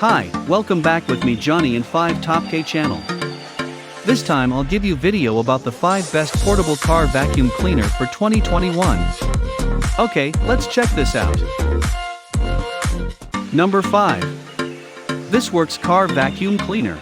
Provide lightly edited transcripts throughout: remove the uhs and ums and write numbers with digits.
Hi, welcome back with me Johnny in 5 TopQue channel. This time I'll give you video about the 5 best portable car vacuum cleaner for 2021. Okay, let's check this out. Number 5. ThisWorx Car Vacuum Cleaner.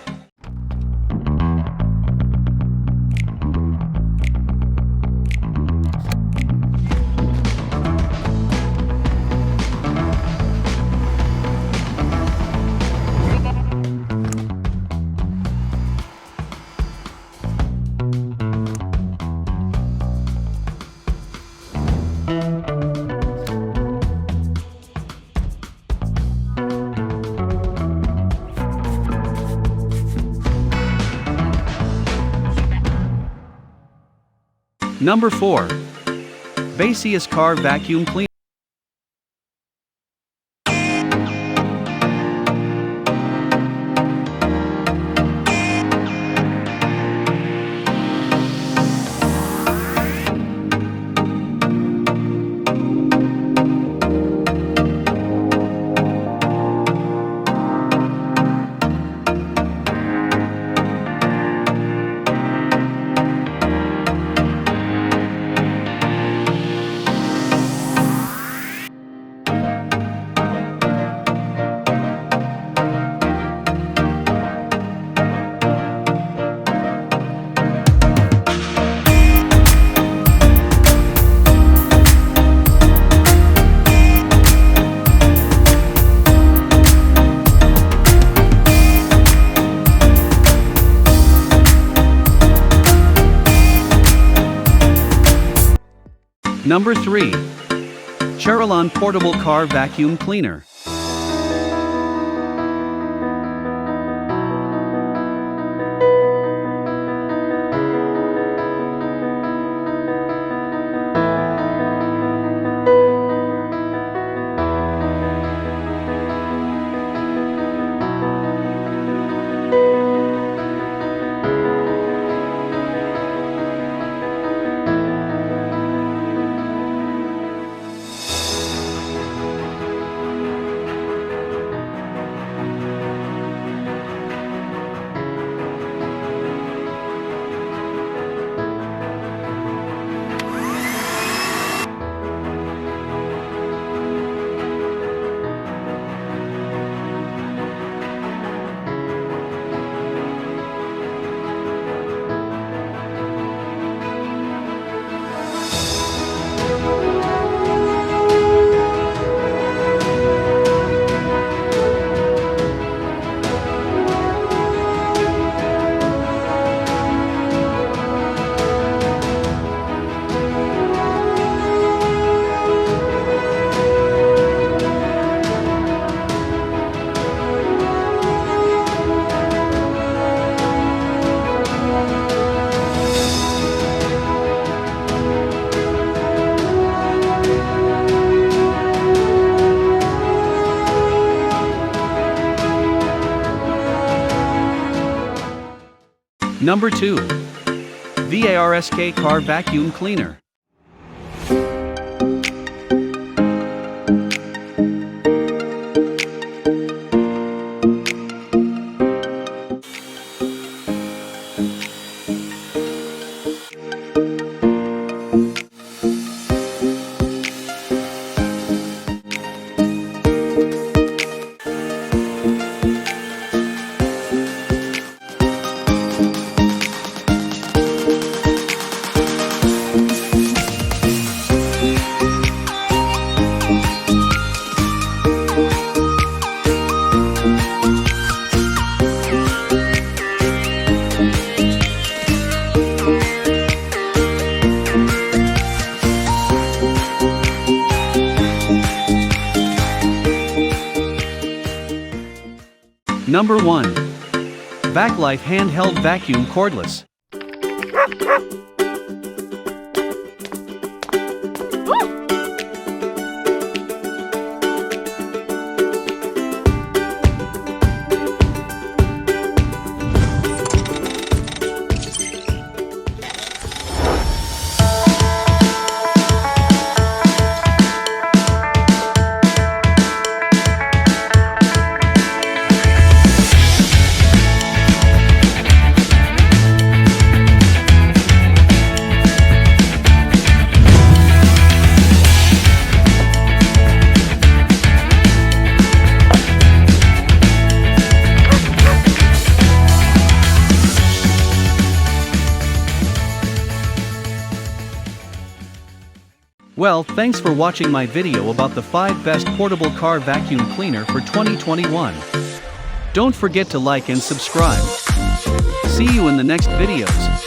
Number 4. Baseus Car Vacuum Cleaner. Number 3. CHERYLON Portable Car Vacuum Cleaner. Number 2. VARSK Car Vacuum Cleaner. Number 1. VacLife Handheld Vacuum Cordless. Well, thanks for watching my video about the 5 best portable car vacuum cleaner for 2021. Don't forget to like and subscribe. See you in the next videos.